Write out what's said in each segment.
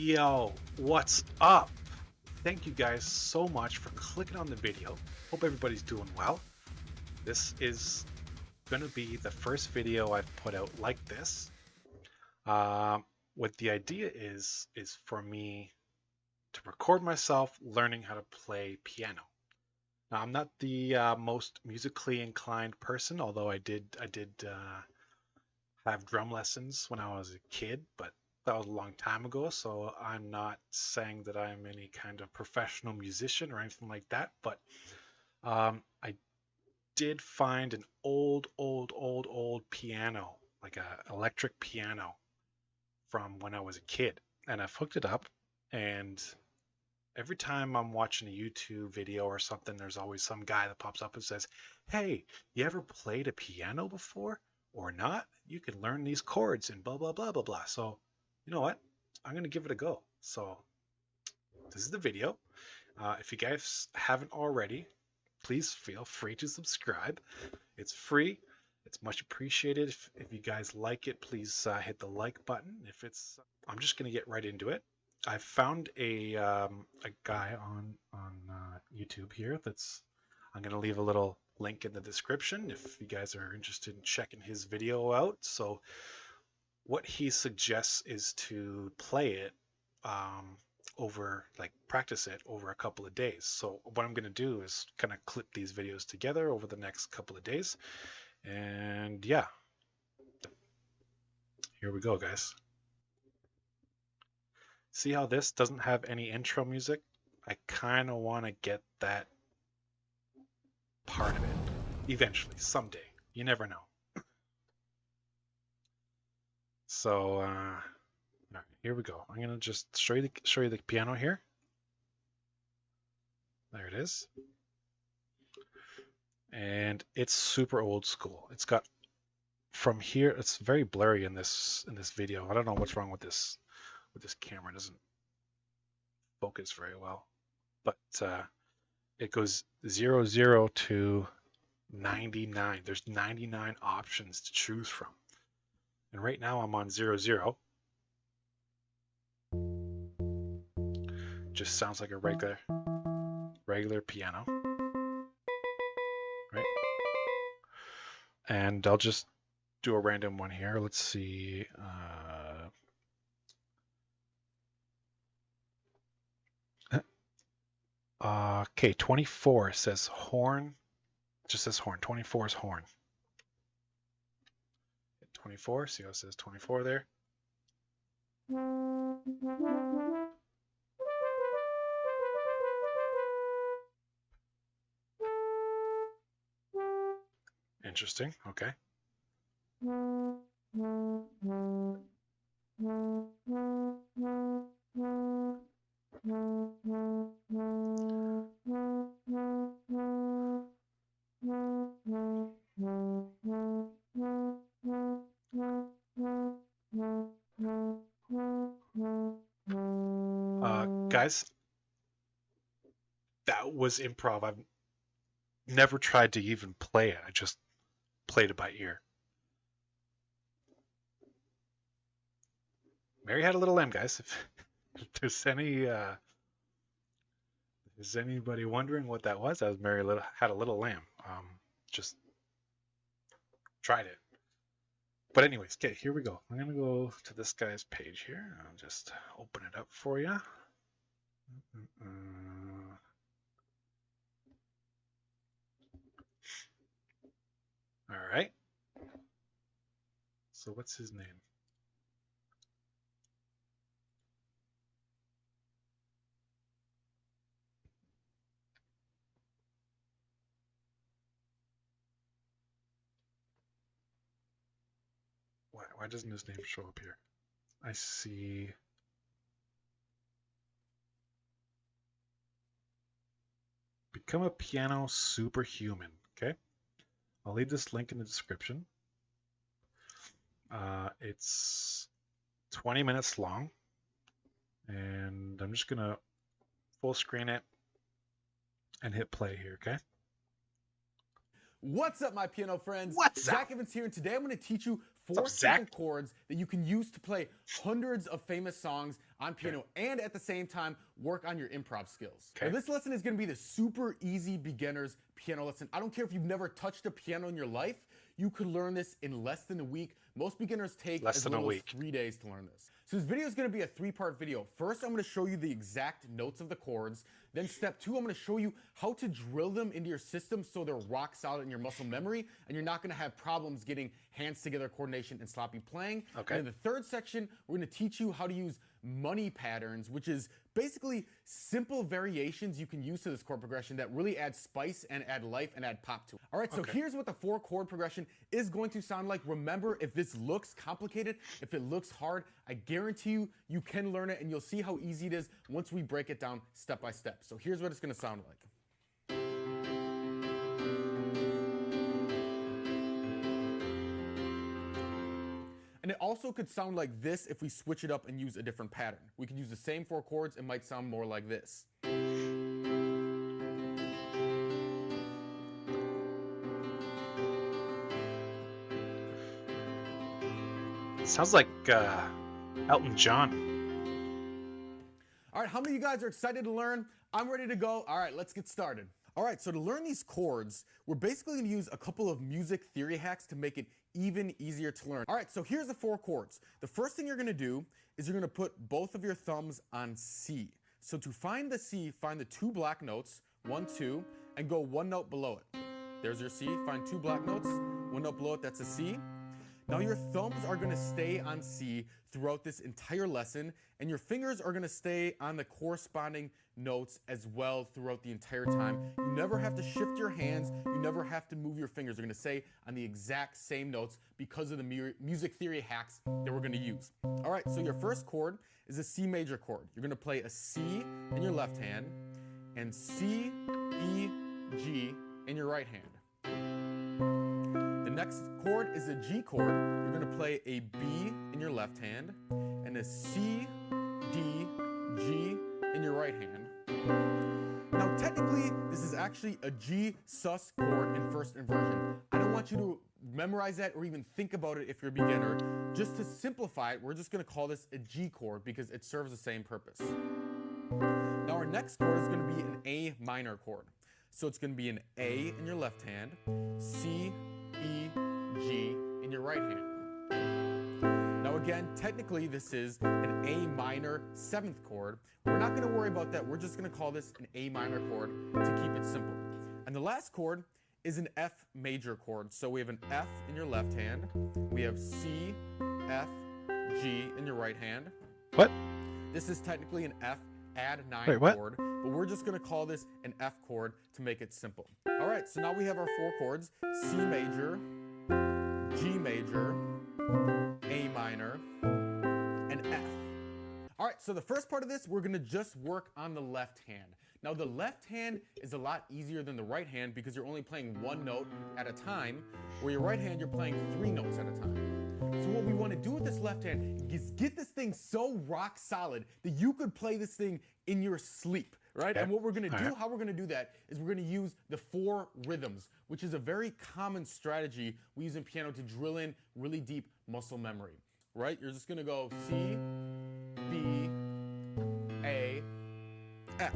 Yo, what's up? Thank you guys so much for clicking on the video. Hope everybody's doing well. This is gonna be the first video I've put out like this. What the idea is for me to record myself learning how to play piano. Now, I'm not the most musically inclined person, although I did have drum lessons when I was a kid, but that was a long time ago, so I'm not saying that I'm any kind of professional musician or anything like that, but I did find an old piano, like a electric piano from when I was a kid, and I've hooked it up, and every time I'm watching a YouTube video or something, there's always some guy that pops up and says, "Hey, you ever played a piano before or not? You can learn these chords and blah, blah, blah, blah, blah." So, you know what? I'm going to give it a go. So, this is the video. If you guys haven't already, please feel free to subscribe. It's free. It's much appreciated. If you guys like it, please hit the like button. I'm just going to get right into it. I found a guy on YouTube here. I'm going to leave a little link in the description if you guys are interested in checking his video out. So what he suggests is to play it practice it over a couple of days. So what I'm going to do is kind of clip these videos together over the next couple of days. And yeah, here we go, guys. See how this doesn't have any intro music? I kind of want to get that part of it eventually, someday. You never know. So, all right, here we go. I'm gonna just show you the piano here. There it is, and it's super old school. It's got from here. It's very blurry in this video. I don't know what's wrong with this camera. It doesn't focus very well, but it goes 0 to 99. There's 99 options to choose from, and right now I'm on 0. Just sounds like a regular piano, right? And I'll just do a random one here. Let's see. Okay, 24 says horn. Just says horn. 24 is horn. 24. See how it says 24 there? Interesting. Okay. Guys, that was improv. I've never tried to even play it. I just played it by ear. Mary had a little lamb, guys. If there's is anybody wondering what that was? That was Mary had a little lamb. Just tried it. But anyways, okay, here we go. I'm gonna go to this guy's page here. I'll just open it up for you. All right. So what's his name? Why doesn't his name show up here? I see. Become a piano superhuman. Okay. I'll leave this link in the description. It's 20 minutes long, and I'm just gonna full screen it and hit play here, okay? What's up, my piano friends? What's up? Zach Evans here, and today I'm going to teach you 4 What's up, simple Zach? chords that you can use to play hundreds of famous songs on piano and at the same time work on your improv skills. Okay. Now this lesson is going to be the super easy beginner's piano lesson. I don't care if you've never touched a piano in your life, you could learn this in less than a week. Most beginners take Less as than a little as week. 3 days to learn this. So this video is going to be a 3-part video. First, I'm going to show you the exact notes of the chords. Then step 2, I'm going to show you how to drill them into your system so they're rock solid in your muscle memory and you're not going to have problems getting hands together coordination and sloppy playing. Okay. And in the third section, we're going to teach you how to use money patterns, which is basically simple variations you can use to this chord progression that really add spice and add life and add pop to it. All right, so here's what the 4 chord progression is going to sound like. Remember, if this looks complicated, if it looks hard, I guarantee you, you can learn it and you'll see how easy it is once we break it down step by step. So here's what it's going to sound like. And it also could sound like this if we switch it up and use a different pattern. We could use the same 4 chords, it might sound more like this. Sounds like Elton John. All right, how many of you guys are excited to learn? I'm ready to go. All right, let's get started. All right, so to learn these chords, we're basically going to use a couple of music theory hacks to make it even easier to learn. All right, so here's the 4 chords. The first thing you're going to do is you're going to put both of your thumbs on C. So to find the C, find the 2 black notes, 1, 2, and go 1 note below it. There's your C. Find 2 black notes, 1 note below it, that's a C. Now your thumbs are going to stay on C throughout this entire lesson, and your fingers are going to stay on the corresponding notes as well throughout the entire time. You never have to shift your hands, you never have to move your fingers. They're going to stay on the exact same notes because of the music theory hacks that we're going to use. All right, so your first chord is a C major chord. You're going to play a C in your left hand and C, E, G in your right hand. The next chord is a G chord. You're going to play a B in your left hand and a C, D, G in your right hand. Now technically, this is actually a G sus chord in first inversion. I don't want you to memorize that or even think about it if you're a beginner. Just to simplify it, we're just going to call this a G chord because it serves the same purpose. Now our next chord is going to be an A minor chord. So it's going to be an A in your left hand, C, E, G in your right hand. Now again, technically this is an A minor 7th chord. We're not going to worry about that. We're just going to call this an A minor chord to keep it simple. And the last chord is an F major chord. So we have an F in your left hand. We have C, F, G in your right hand. What? This is technically an F add 9 Wait, what? chord, but we're just going to call this an F chord to make it simple. All right, so now we have our 4 chords: C major, G major, A minor, and F. All right, so the first part of this, we're going to just work on the left hand. Now the left hand is a lot easier than the right hand because you're only playing 1 note at a time, where your right hand you're playing 3 notes at a time. So what we want to do with this left hand is get this thing so rock solid that you could play this thing in your sleep, right? Okay. And what we're going to do, Alright. how we're going to do that is we're going to use the 4 rhythms, which is a very common strategy we use in piano to drill in really deep muscle memory, right? You're just going to go C, B, A, F.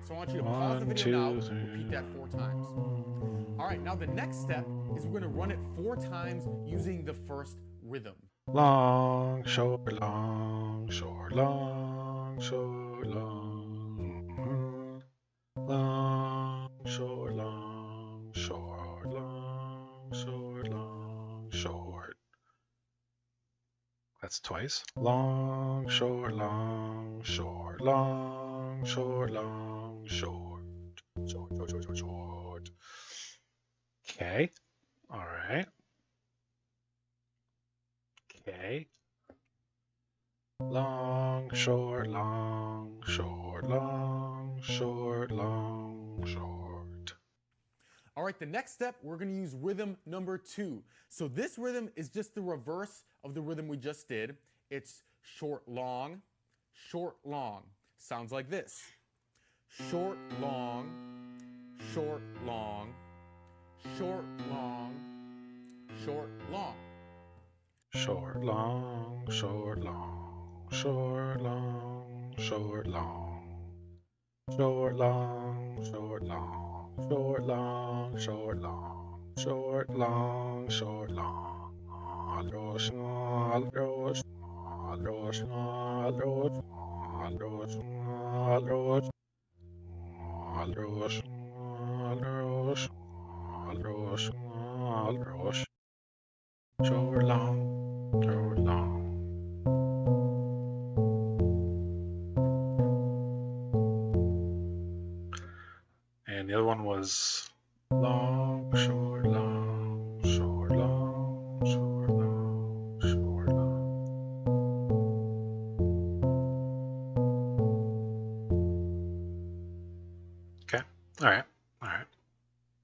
So I want you to pause the 1, video 2, now, 3. repeat that 4 times. All right, now the next step is we're going to run it 4 times using the first rhythm. Long, short, long, short, long, short, long. Long, short, long, short, long, short, long, short. That's twice. Long, short, long, short, long, short, long, short. Short, short, short, short, short. Okay. All right. Okay. Long, short, long, short, long, short, long, short. All right, the next step, we're going to use rhythm number 2. So this rhythm is just the reverse of the rhythm we just did. It's short, long, short, long. Sounds like this. Short, long, short, long, short, long, short, long. short, long, short, long, short, long, short, long, short, long, short, long, short, long, short, long, short, long, short, long, alros, alros, alros, alros, alros, alros, alros, alros, alros, alros, short, long, short, long. And the other one was long, short, long, short, long, short, long, short, long. Okay. All right. All right. All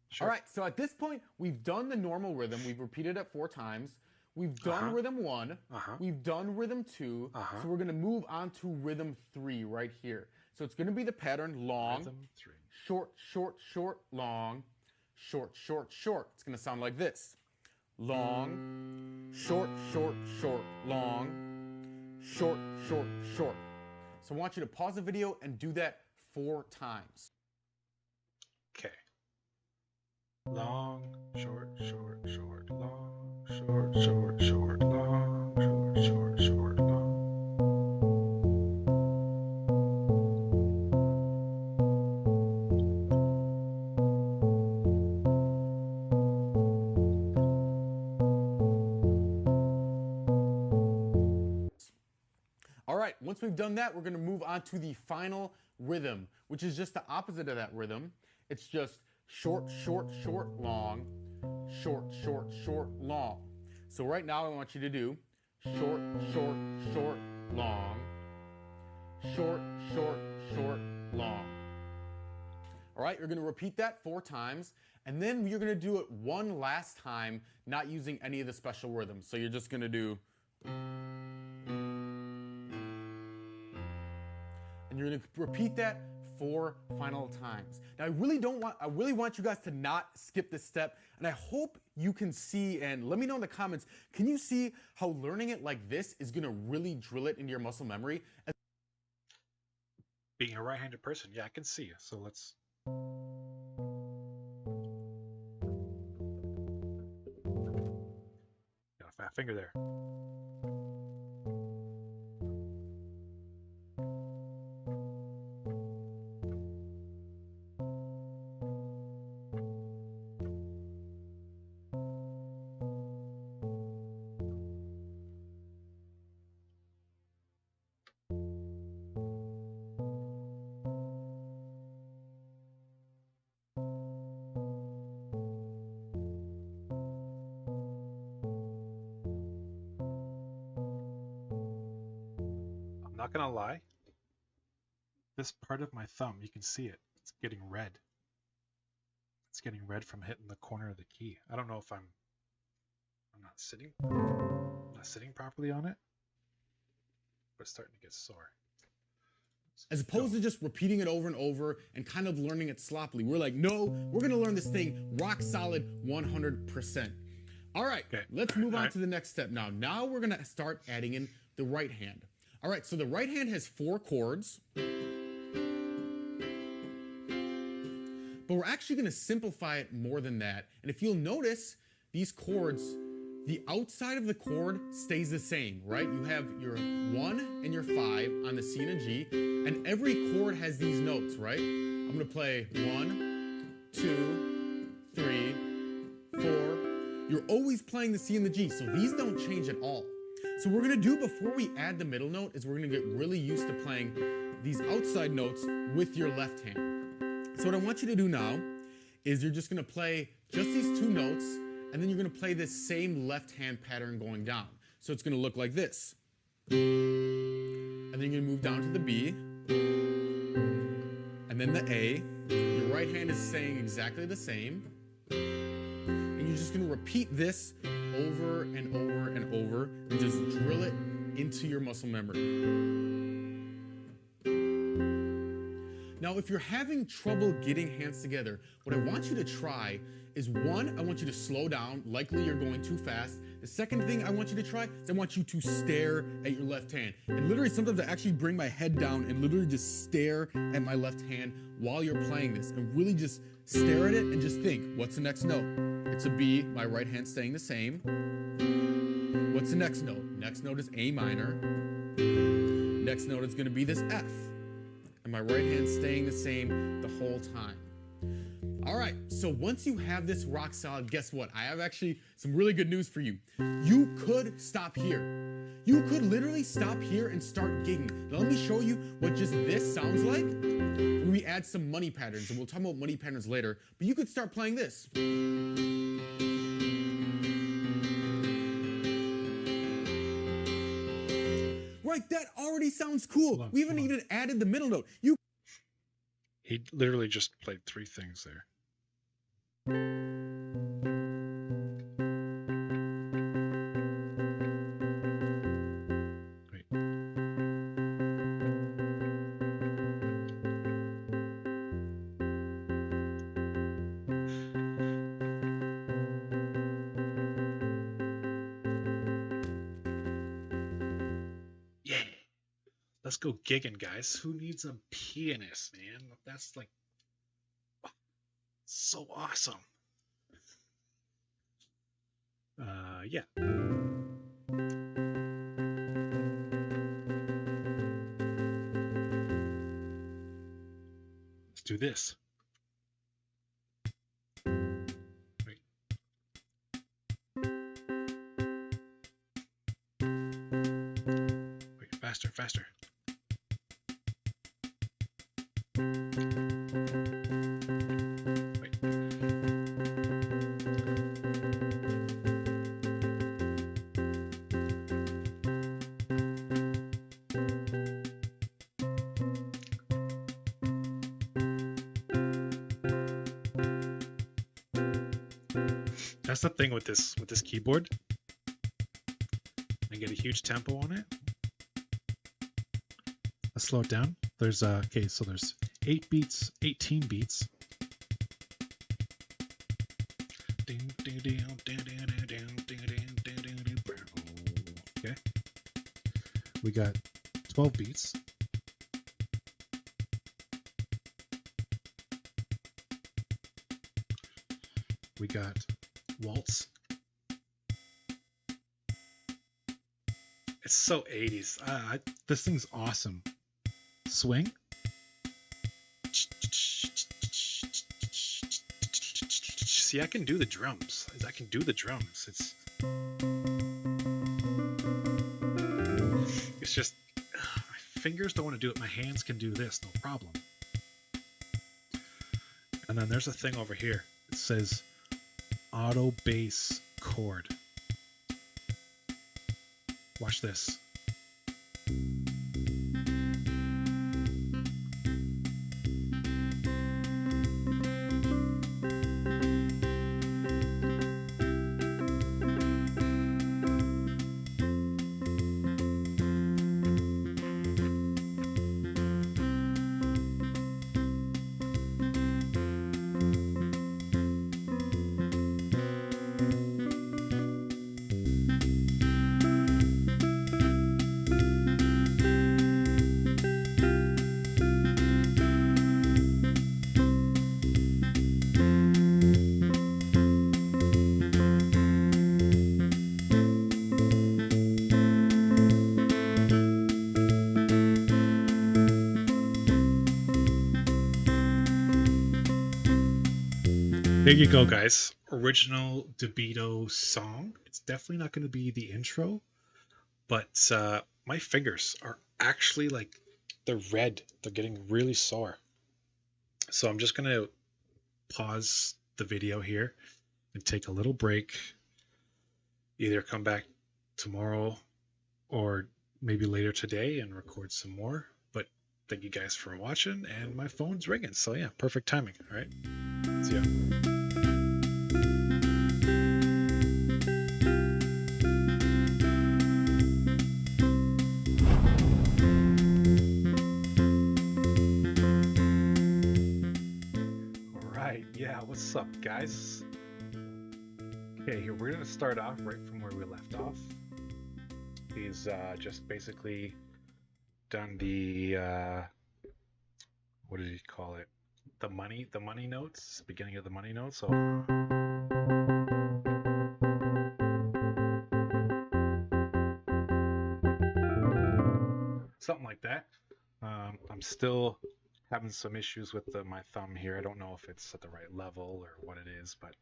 Sure. right, so at this point, we've done the normal rhythm. We've repeated it 4 times. We've done Uh-huh. rhythm 1. Uh-huh. We've done rhythm 2. Uh-huh. So we're going to move on to rhythm 3 right here. So it's going to be the pattern long, Rhythm 3. short, short, short, long, short, short, short. It's going to sound like this. Long, short, short, short, long, short, short, short. So I want you to pause the video and do that 4 times. Okay. Long, short, short, short, long, short, short, short, long, short, short, short, long. All right, once we've done that, we're going to move on to the final rhythm, which is just the opposite of that rhythm. It's just short, short, short, long, short, short, short, long. So right now I want you to do short, short, short, long, short, short, short, long. All right, you're going to repeat that 4 times, and then you're going to do it one last time, not using any of the special rhythms. So you're just going to do, and you're going to repeat that 4 final times. Now I really want you guys to not skip this step, and I hope you can see, and let me know in the comments, can you see how learning it like this is going to really drill it into your muscle memory? Being a right-handed person, yeah, I can see you. So let's. Got a fat finger there. I'm not gonna lie. This part of my thumb, you can see it. It's getting red. It's getting red from hitting the corner of the key. I don't know if I'm not sitting properly on it, but it's starting to get sore. As opposed to just repeating it over and over and kind of learning it sloppily. We're like, no, we're going to learn this thing rock solid 100%. All right, Okay. let's move on to the next step now. Now we're going to start adding in the right hand. All right, so the right hand has 4 chords. But we're actually going to simplify it more than that. And if you'll notice, these chords, the outside of the chord stays the same, right? You have your 1 and your 5 on the C and a G, and every chord has these notes, right? I'm going to play 1, 2, 3, 4. You're always playing the C and the G, so these don't change at all. So what we're going to do before we add the middle note is we're going to get really used to playing these outside notes with your left hand. So what I want you to do now is you're just going to play just these 2 notes, and then you're going to play this same left hand pattern going down. So it's going to look like this. And then you're going to move down to the B, and then the A. Your right hand is saying exactly the same. And you're just going to repeat this over and over and over and just drill it into your muscle memory. Now, if you're having trouble getting hands together, what I want you to try is one, I want you to slow down. Likely you're going too fast. The second thing I want you to try is I want you to stare at your left hand. And literally sometimes I actually bring my head down and literally just stare at my left hand while you're playing this, and really just stare at it and just think, what's the next note? It's a B, my right hand staying the same. What's the next note? Next note is A minor. Next note is gonna be this F. And my right hand staying the same the whole time. All right, so once you have this rock solid, guess what? I have actually some really good news for you. You could stop here. You could literally stop here and start gigging. Now let me show you what just this sounds like when we add some money patterns, and we'll talk about money patterns later, but you could start playing this. Right, that already sounds cool. We haven't even added the middle note. He literally just played 3 things there. Wait. Yeah. Let's go gigging, guys. Who needs a pianist, man? That's like so awesome. Yeah. Let's do this. Wait. Wait, faster, faster. That's the thing with this keyboard. I get a huge tempo on it. Let's slow it down. There's okay, so there's 8 beats, 18 beats. Okay. We got 12 beats. We got waltz. It's so 80s. This thing's awesome. Swing. See, I can do the drums. I can do the drums. It's just my fingers don't want to do it. My hands can do this, no problem. And then there's a thing over here. It says auto bass chord. Watch this. There you go, guys. Original DeBito song. It's definitely not going to be the intro, but my fingers are actually like, they're red. They're getting really sore. So I'm just going to pause the video here and take a little break. Either come back tomorrow or maybe later today and record some more. But thank you guys for watching, and my phone's ringing. So yeah, perfect timing. All right. See ya. Yeah, what's up, guys? Okay, here we're gonna start off right from where we left off. He's just basically done the what did he call it? The money notes, beginning of the money notes. So something like that. I'm still having some issues with my thumb here. I don't know if it's at the right level or what it is, but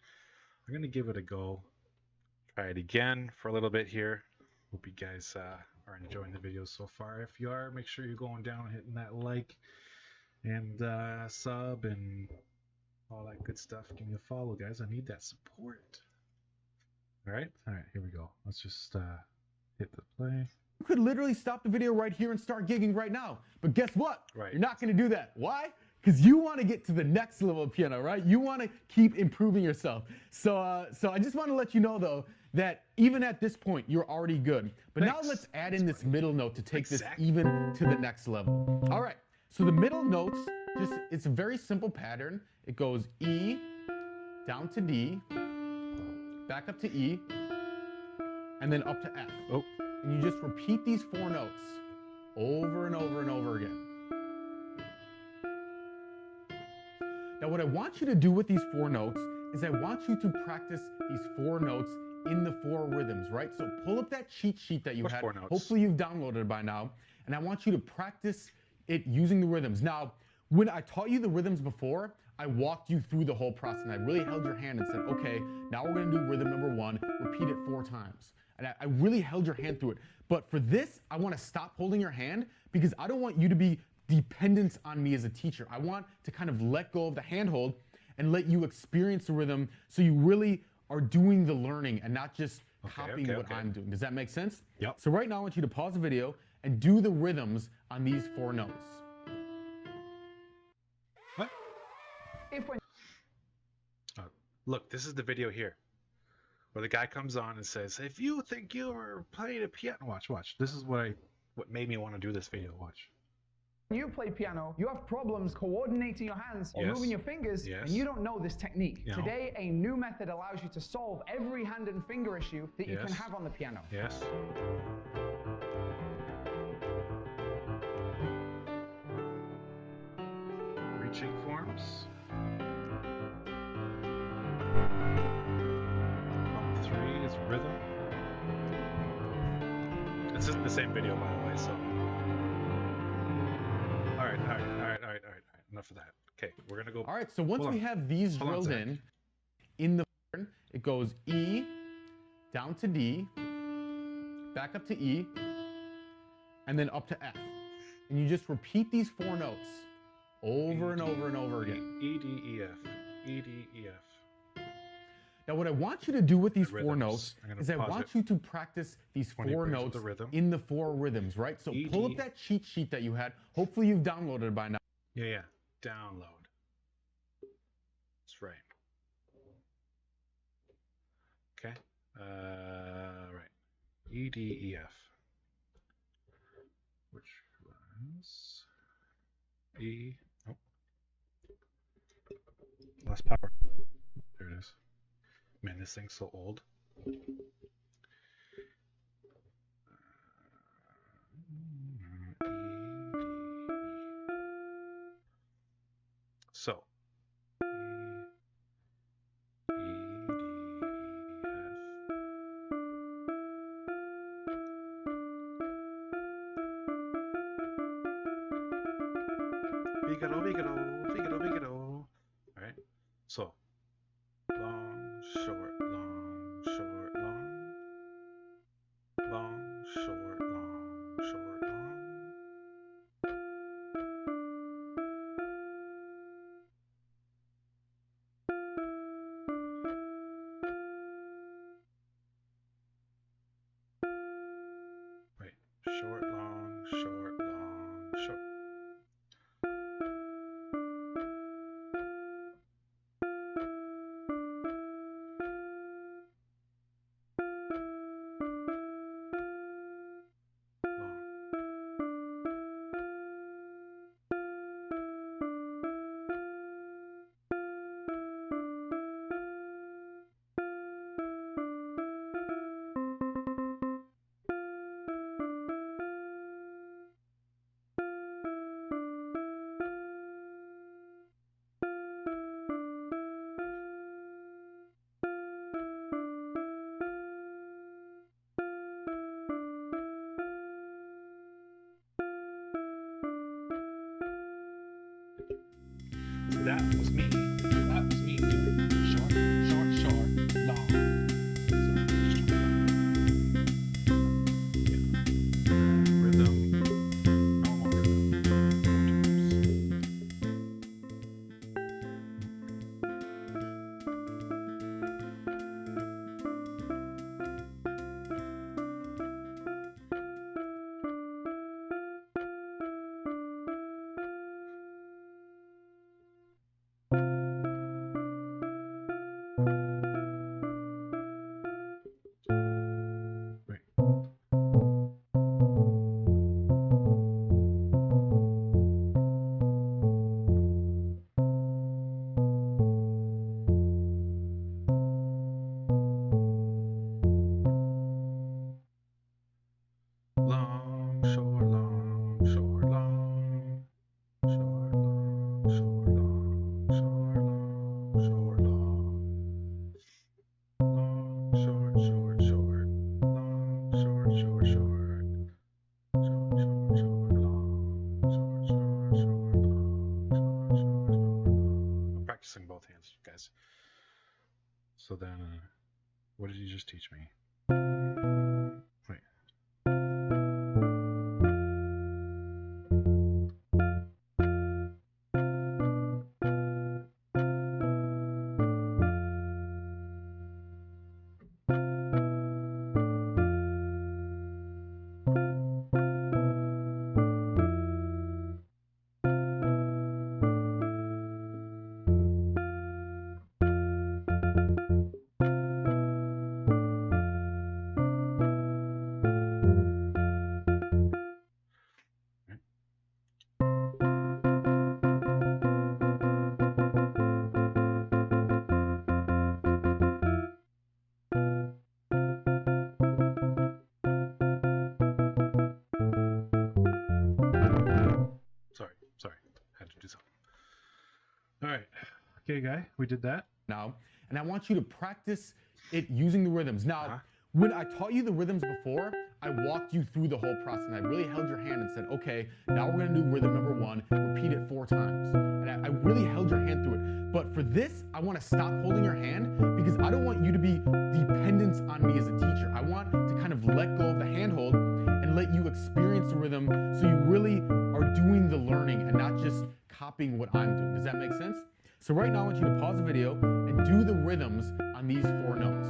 I'm gonna give it a go. Try it again for a little bit here. Hope you guys are enjoying the video so far. If you are, make sure you're going down and hitting that like and sub and all that good stuff. Give me a follow, guys. I need that support. All right, here we go. Let's just hit the play. You could literally stop the video right here and start gigging right now. But guess what? Right. You're not going to do that. Why? Because you want to get to the next level of piano, right? You want to keep improving yourself. So I just want to let you know, though, that even at this point, you're already good. But now let's add in this middle note to take this even to the next level. All right. So the middle notes, it's a very simple pattern. It goes E, down to D, back up to E, and then up to F. Oh. And you just repeat these 4 notes over and over and over again. Now what I want you to do with these 4 notes is I want you to practice these 4 notes in the 4 rhythms, right? So pull up that cheat sheet that you had. Hopefully you've downloaded it by now. And I want you to practice it using the rhythms. Now, when I taught you the rhythms before, I walked you through the whole process and I really held your hand and said, okay, now we're gonna do rhythm number 1, repeat it 4 times. And I really held your hand through it. But for this, I want to stop holding your hand because I don't want you to be dependent on me as a teacher. I want to kind of let go of the handhold and let you experience the rhythm so you really are doing the learning and not just copying what I'm doing. Does that make sense? Yep. So right now I want you to pause the video and do the rhythms on these 4 notes. What? Look, this is the video here. Where the guy comes on and says, if you think you're playing a piano, watch. This is what made me want to do this video, watch. When you play piano, you have problems coordinating your hands or moving your fingers, and you don't know this technique. No. Today, a new method allows you to solve every hand and finger issue that you can have on the piano. Yes. Reaching forms. 3 is rhythm. This isn't the same video, by the way, so. All right. Enough of that. Okay, we're gonna go. All right, so once we have these drilled in the pattern, it goes E, down to D, back up to E, and then up to F. And you just repeat these 4 notes over and over and over again. E, D, E, F. E, D, E, F. Now what I want you to do with these 4 notes is I want you to practice these 4 notes in the 4 rhythms, right? So pull up that cheat sheet that you had. Hopefully you've downloaded it by now. Yeah. Download. That's right. Okay. Right. E, D, E, F. Which was E. Oh. Less power. There it is. Man, this thing's so old. So. Figaro. All right. So. Long, short, long, short, long. Long, short, long, short, long. Right. Short, long, short, long, short. That was me. That was me doing short, short, short, long. Rhythm, normal rhythm. Long, short, long, short, long, short, long, short, long, short, long, short, long, long, short, short, short, long, short, short, short, short, short, short, long, short, short, short, long, short, short, short, long. I'm practicing both hands, guys. So then, what did you just teach me? Wait. Sorry, had to do something. All right, okay, guy, we did that. Now, and I want you to practice it using the rhythms. Now, when I taught you the rhythms before, I walked you through the whole process and I really held your hand and said, okay, now we're gonna do rhythm number 1, repeat it 4 times. And I really held your hand through it. But for this, I wanna stop holding your hand because I don't want you to be dependent on me as a teacher. I want to kind of let go of the handhold and let you experience the rhythm so you really are doing the learning and not just copying what I'm doing. Does that make sense? So right now I want you to pause the video and do the rhythms on these 4 notes.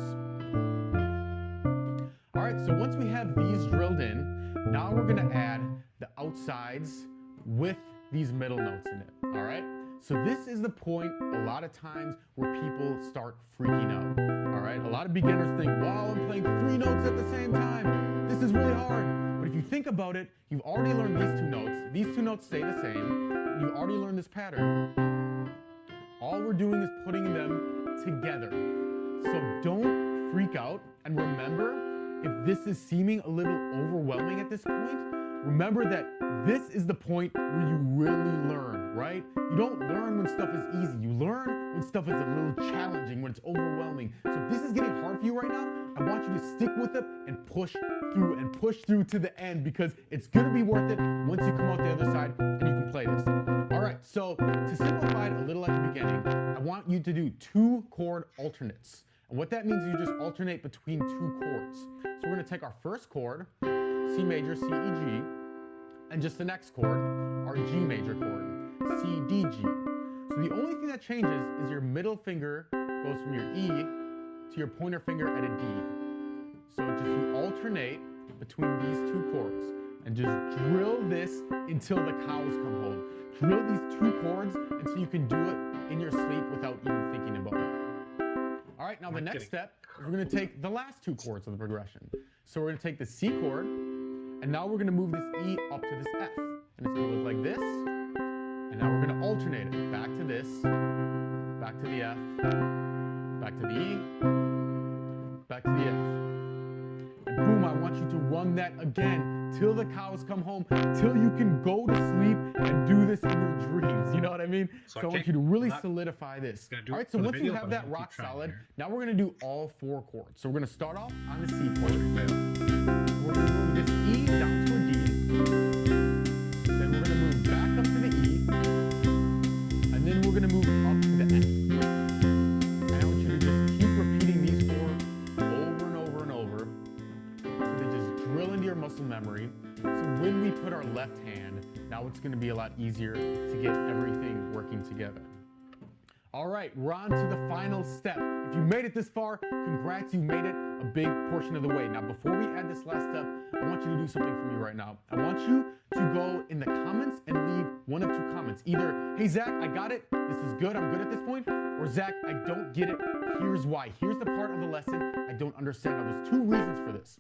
All right, so once we have these drilled in, now we're gonna add the outsides with these middle notes in it, all right? So this is the point a lot of times where people start freaking out, all right? A lot of beginners think, wow, I'm playing 3 notes at the same time. This is really hard. But if you think about it, you've already learned these 2 notes. These 2 notes stay the same. You've already learned this pattern. All we're doing is putting them together. So don't freak out, and remember, if this is seeming a little overwhelming at this point, remember that this is the point where you really learn, right? You don't learn when stuff is easy. You learn when stuff is a little challenging, when it's overwhelming. So if this is getting hard for you right now, I want you to stick with it and push through to the end because it's gonna be worth it once you come out the other side and you can play this. All right, so to simplify it a little at the beginning, I want you to do 2 chord alternates. And what that means is you just alternate between 2 chords. So we're gonna take our first chord, C major, C, E, G, and just the next chord, our G major chord, C, D, G. So the only thing that changes is your middle finger goes from your E to your pointer finger at a D. So just you alternate between these 2 chords and just drill this until the cows come home. Drill these 2 chords until you can do it in your sleep without even thinking about it. All right, now the next step is we're gonna take the last 2 chords of the progression. So we're gonna take the C chord, and now we're gonna move this E up to this F. And it's gonna look like this. And now we're gonna alternate it. Back to this, back to the F, back to the E, back to the F. And boom, I want you to run that again till the cows come home, till you can go to sleep and do this in your dreams. You know what I mean? So I want you to really solidify this. All right, so once you have that rock solid, now we're gonna do all 4 chords. So we're gonna start off on the C chord. We're gonna move this E down to a D. Then we're gonna move back up to the E. And then we're gonna move now it's going to be a lot easier to get everything working together. All right, we're on to the final step. If you made it this far, congrats, you made it a big portion of the way. Now, before we add this last step, I want you to do something for me right now. I want you to go in the comments and leave one of two comments. Either, hey, Zach, I got it. This is good. I'm good at this point. Or, Zach, I don't get it. Here's why. Here's the part of the lesson I don't understand. Now, there's two reasons for this.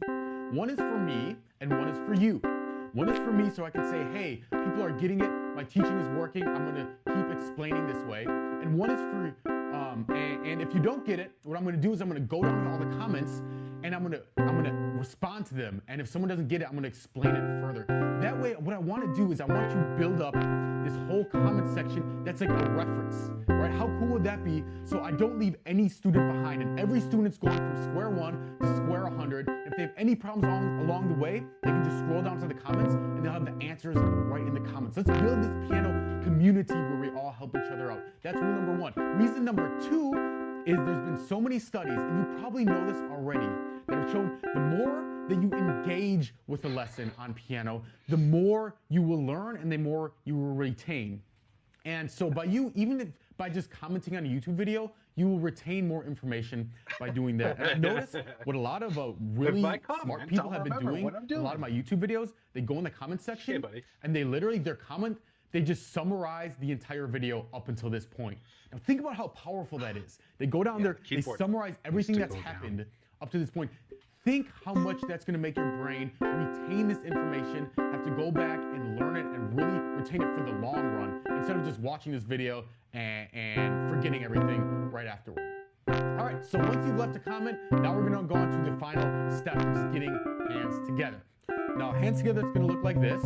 One is for me, and one is for you. One is for me so I can say, hey, people are getting it. My teaching is working. I'm going to keep explaining this way. And one is for, and if you don't get it, what I'm going to do is I'm going to go down to all the comments and I'm going to respond to them. And if someone doesn't get it, I'm going to explain it further. That way, what I want to do is I want you to build up this whole comment section that's like a reference, right? How cool would that be? So I don't leave any student behind, and every student's going from square one to square 100. If they have any problems along the way, they can just scroll down to the comments and they'll have the answers right in the comments. Let's build this piano community where we all help each other out. That's rule number one. Reason number two is there's been so many studies, and you probably know this already, that have shown the more that you engage with a lesson on piano, the more you will learn and the more you will retain. And so by you, even if by just commenting on a YouTube video, you will retain more information by doing that. And I've noticed what a lot of really smart people have been doing, a lot of my YouTube videos, they go in the comment section and they literally, their comment, they just summarize the entire video up until this point. Now think about how powerful that is. They go down there, they summarize everything that's happened up to this point. Think how much that's going to make your brain retain this information, have to go back and learn it and really retain it for the long run, instead of just watching this video and forgetting everything right afterward. All right, so once you've left a comment, now we're going to go on to the final step, which is getting hands together. Now, hands together, it's going to look like this.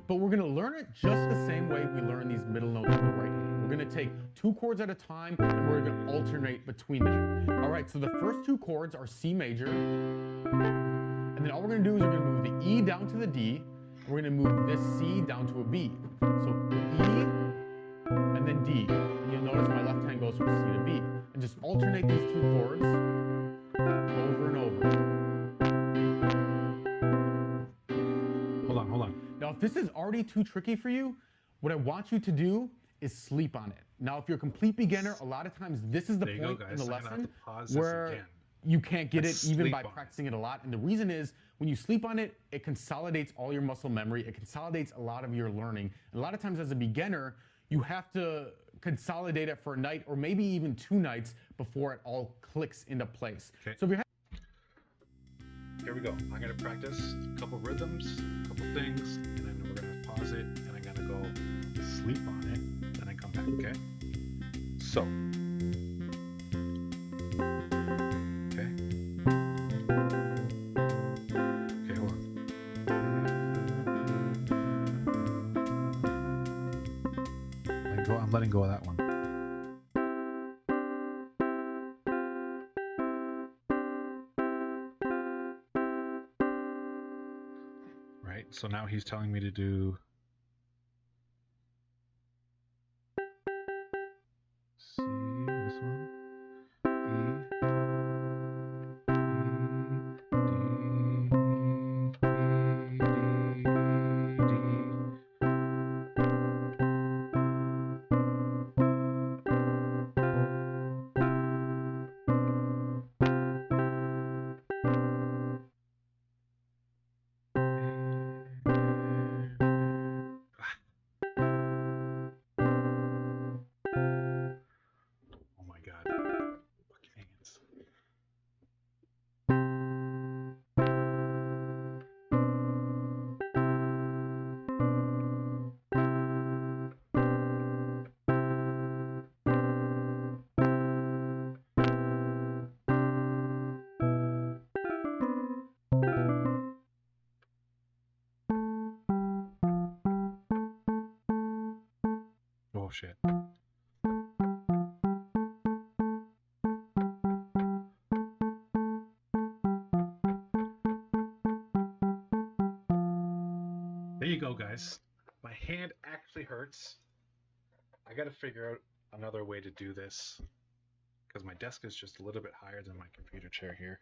But we're going to learn it just the same way we learn these middle notes in the right hand. We're going to take 2 chords at a time, and we're going to alternate between them. All right, so the first 2 chords are C major. And then all we're going to do is we're going to move the E down to the D. And we're going to move this C down to a B. So E, and then D. And you'll notice my left hand goes from C to B. And just alternate these 2 chords over and over. Hold on. Now, if this is already too tricky for you, what I want you to do is sleep on it. Now, if you're a complete beginner, a lot of times this is the point in the lesson where you can't get it even by practicing it a lot. And the reason is when you sleep on it, it consolidates all your muscle memory. It consolidates a lot of your learning. And a lot of times as a beginner, you have to consolidate it for a night or maybe even 2 nights before it all clicks into place. Okay. So if you're here we go. I'm going to practice a couple rhythms, a couple things, and then we're going to pause it, and I'm going to go sleep on it, and then come back, okay? So. Okay. Okay, hold on. I'm letting go of that one. So now he's telling me to do C, this one, E, Oh shit. There you go, guys. My hand actually hurts. I gotta figure out another way to do this because my desk is just a little bit higher than my computer chair here.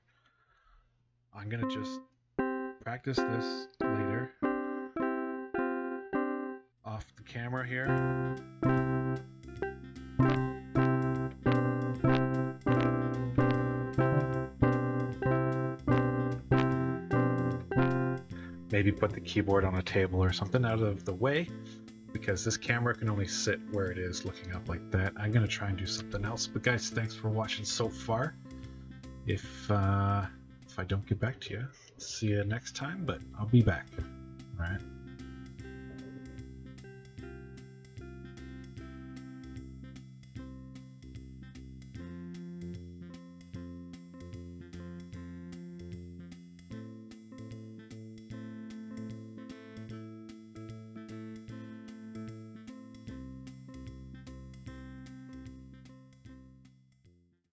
I'm gonna just practice this later off the camera here. Maybe put the keyboard on a table or something out of the way, because this camera can only sit where it is looking up like that. I'm gonna try and do something else. But guys, thanks for watching so far. If I don't get back to you, see you next time, but I'll be back. All right.